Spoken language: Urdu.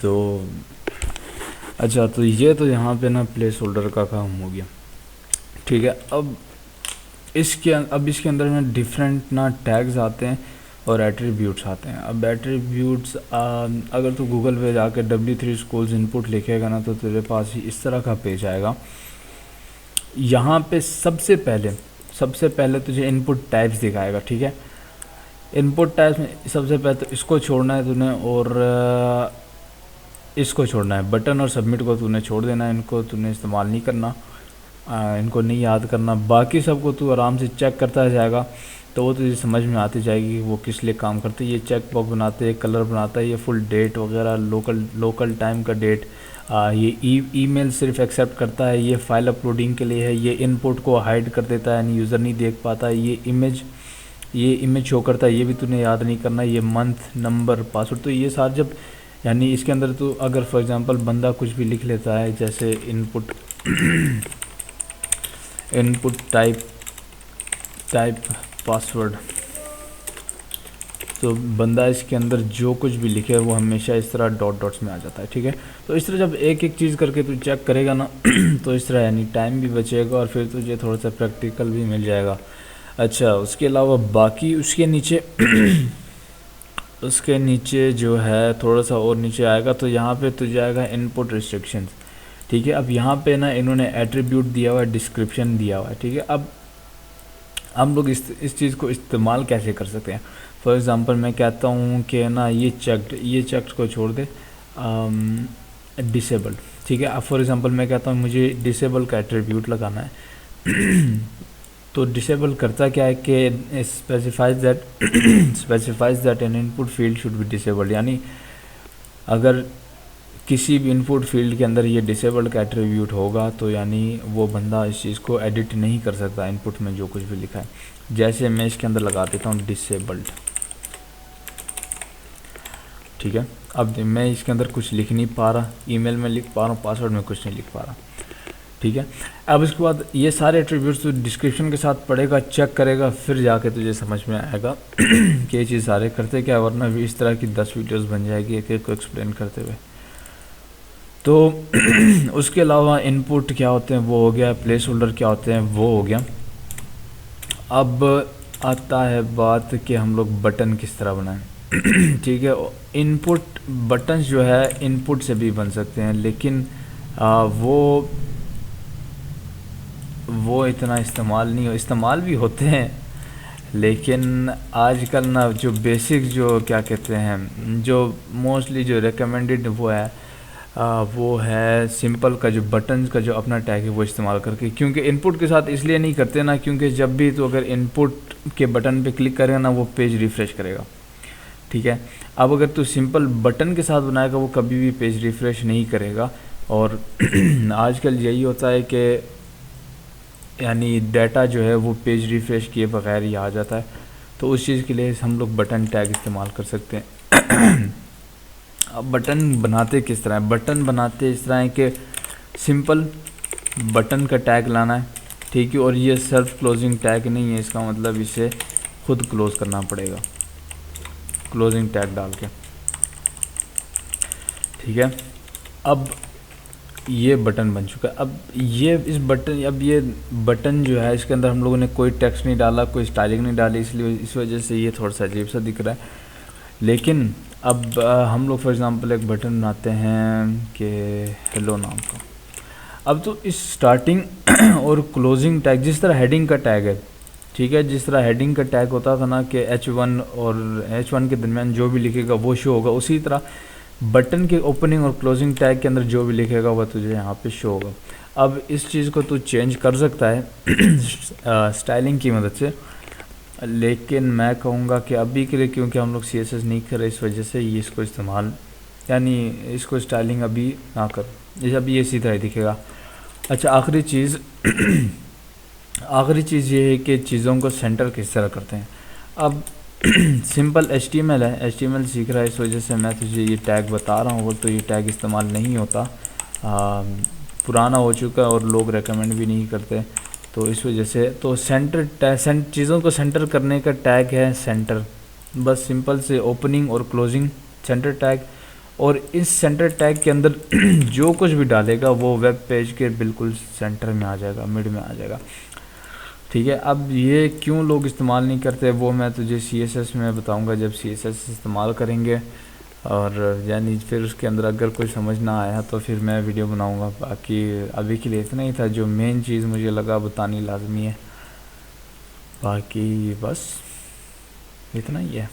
تو اچھا، تو یہ تو یہاں پہ نا پلیس ہولڈر کا کام ہو گیا. ٹھیک ہے. اب اس کے اندر نا ڈفرینٹ نا ٹیگز آتے ہیں اور ایٹریبیوٹس آتے ہیں. اب ایٹریبیوٹس اگر تو گوگل پہ جا کے W3 Schools ان پٹ لکھے گا نا تو تیرے پاس ہی اس طرح کا پیج آئے گا. یہاں پہ سب سے پہلے تجھے ان پٹ ٹائپس دکھائے گا. ٹھیک ہے. ان پٹ ٹائپس میں سب سے پہلے تو اس کو چھوڑنا ہے تو نے، اور اس کو چھوڑنا ہے. بٹن اور سبمٹ کو تو نے چھوڑ دینا ہے، ان کو تو نے استعمال نہیں کرنا، ان کو نہیں یاد کرنا. باقی سب کو تو آرام سے چیک کرتا جائے گا تو وہ تجھے سمجھ میں آتی جائے گی وہ کس لیے کام کرتے. یہ چیک باکس بناتے، کلر بناتا ہے، یہ فل ڈیٹ وغیرہ، لوکل ٹائم کا ڈیٹ. یہ ای میل صرف ایکسیپٹ کرتا ہے، یہ فائل اپلوڈنگ کے لیے ہے، یہ ان پٹ کو ہائڈ کر دیتا ہے یعنی یوزر نہیں دیکھ پاتا. یہ امیج شو کرتا ہے، یہ بھی تو نے یاد نہیں کرنا. یہ منتھ، نمبر، پاسورڈ. تو یہ سارے جب یعنی اس کے اندر تو اگر فار ایگزامپل بندہ کچھ بھی لکھ لیتا ہے جیسے ان پٹ ٹائپ پاسورڈ، تو بندہ اس کے اندر جو کچھ بھی لکھے وہ ہمیشہ اس طرح ڈاٹس میں آ جاتا ہے. ٹھیک ہے. تو اس طرح جب ایک چیز کر کے تو چیک کرے گا نا تو اس طرح یعنی ٹائم بھی بچے گا اور پھر تجھے تھوڑا سا پریکٹیکل بھی مل جائے گا. اچھا، اس کے علاوہ باقی اس کے نیچے جو ہے تھوڑا سا اور نیچے آئے گا تو یہاں پہ تجھے آئے گا ان پٹ ریسٹرکشنز. ٹھیک ہے. اب یہاں پہ نا انہوں نے ایٹریبیوٹ دیا ہوا ہے، ڈسکرپشن دیا ہوا ہے. ٹھیک ہے. اب ہم لوگ اس چیز کو استعمال کیسے کر سکتے ہیں؟ فار ایگزامپل میں کہتا ہوں کہ نا یہ چیکڈ کو چھوڑ دے، ڈسیبلڈ. ٹھیک ہے. اب فار ایگزامپل میں کہتا ہوں مجھے ڈسیبل کا ایٹریبیوٹ لگانا ہے. تو ڈسیبل کرتا کیا ہے کہ specifies that an input field should be disabled. یعنی اگر کسی بھی ان پٹ فیلڈ کے اندر یہ ڈسیبلڈ کا ایٹریبیوٹ ہوگا تو یعنی وہ بندہ اس چیز کو ایڈٹ نہیں کر سکتا ان پٹ میں جو کچھ بھی لکھا ہے. جیسے میں اس کے اندر لگا دیتا ہوں ڈسیبلڈ. ٹھیک ہے. اب میں اس کے اندر کچھ لکھ نہیں پا رہا، ای میل میں لکھ پا رہا ہوں، پاسورڈ میں کچھ نہیں لکھ پا رہا. ٹھیک ہے. اب اس کے بعد یہ سارے ایٹریبیوٹس تو ڈسکرپشن کے ساتھ پڑھے گا، چیک کرے گا، پھر جا کے تجھے سمجھ میں آئے گا کہ یہ چیز سارے کرتے کیا، ورنہ بھی اس طرح کی 10 ویڈیوز بن جائے گی ایک ایک کو ایکسپلین کرتے ہوئے. تو اس کے علاوہ ان پٹ کیا ہوتے ہیں وہ ہو گیا، پلیس ہولڈر کیا ہوتے ہیں وہ ہو گیا. اب آتا ہے بات کہ ہم لوگ بٹن کس طرح بنائیں. ٹھیک ہے. ان پٹ بٹنز جو ہے ان پٹ سے بھی بن سکتے ہیں لیکن وہ اتنا استعمال بھی ہوتے ہیں، لیکن آج کل نا جو بیسک جو کیا کہتے ہیں جو موسٹلی جو ریکمینڈڈ وہ ہے سمپل کا جو بٹنز کا جو اپنا ٹیگ ہے وہ استعمال کر کے. کیونکہ ان پٹ کے ساتھ اس لیے نہیں کرتے نا کیونکہ جب بھی تو اگر ان پٹ کے بٹن پہ کلک کرے گا نا وہ پیج ریفریش کرے گا. ٹھیک ہے. اب اگر تو سمپل بٹن کے ساتھ بنائے گا وہ کبھی بھی پیج ریفریش نہیں کرے گا. اور آج کل یہی ہوتا ہے کہ یعنی ڈیٹا جو ہے وہ پیج ریفریش کیے بغیر ہی آ جاتا ہے. تو اس چیز کے لیے ہم لوگ بٹن ٹیگ استعمال کر سکتے ہیں. اب بٹن بناتے کس طرح ہیں؟ بٹن بناتے اس طرح ہے کہ سمپل بٹن کا ٹیگ لانا ہے. ٹھیک ہے. اور یہ سیلف کلوزنگ ٹیگ نہیں ہے، اس کا مطلب اسے خود کلوز کرنا پڑے گا کلوزنگ ٹیگ ڈال کے. ٹھیک ہے. اب یہ بٹن بن چکا ہے. اب یہ بٹن جو ہے اس کے اندر ہم لوگوں نے کوئی ٹیکسٹ نہیں ڈالا، کوئی اسٹائلنگ نہیں ڈالی، اس وجہ سے یہ تھوڑا سا عجیب سا دکھ رہا ہے. لیکن اب ہم لوگ فار ایگزامپل ایک بٹن بناتے ہیں کہ ہیلو نام کا. اب تو اس اسٹارٹنگ اور کلوزنگ ٹیگ جس طرح ہیڈنگ کا ٹیگ ہے، ٹھیک ہے، جس طرح ہیڈنگ کا ٹیگ ہوتا تھا نا کہ H1 اور H1 کے درمیان جو بھی لکھے گا وہ شو ہوگا، اسی طرح بٹن کے اوپننگ اور کلوزنگ ٹیگ کے اندر جو بھی لکھے گا وہ تجھے یہاں پہ شو ہوگا. اب اس چیز کو تو چینج کر سکتا ہے اسٹائلنگ کی مدد سے، لیکن میں کہوں گا کہ ابھی کے لیے کیونکہ ہم لوگ CSS نہیں کر رہے اس وجہ سے یہ اس کو استعمال یعنی اس کو اسٹائلنگ ابھی نہ کر، جیسے ابھی یہ اسی طرح دکھے گا. اچھا، آخری چیز یہ ہے کہ چیزوں کو سینٹر کس طرح کرتے ہیں. اب سمپل HTML ہے، HTML سیکھ رہا ہے اس وجہ سے میں تجھے یہ ٹیگ بتا رہا ہوں. تو یہ ٹیگ استعمال نہیں ہوتا، پرانا ہو چکا ہے اور لوگ ریکمینڈ بھی نہیں کرتے. تو اس وجہ سے تو چیزوں کو سینٹر کرنے کا ٹیگ ہے سینٹر. بس سمپل سے اوپننگ اور کلوزنگ سینٹر ٹیگ، اور اس سینٹر ٹیگ کے اندر جو کچھ بھی ڈالے گا وہ ویب پیج کے بالکل سینٹر میں آ جائے گا، مڈ میں آ جائے گا. ٹھیک ہے. اب یہ کیوں لوگ استعمال نہیں کرتے وہ میں تجھے سی ایس ایس میں بتاؤں گا جب سی ایس ایس استعمال کریں گے، اور یعنی پھر اس کے اندر اگر کوئی سمجھ نہ آیا تو پھر میں ویڈیو بناؤں گا. باقی ابھی کے لیے اتنا ہی تھا جو مین چیز مجھے لگا بتانی لازمی ہے. باقی بس اتنا ہی ہے.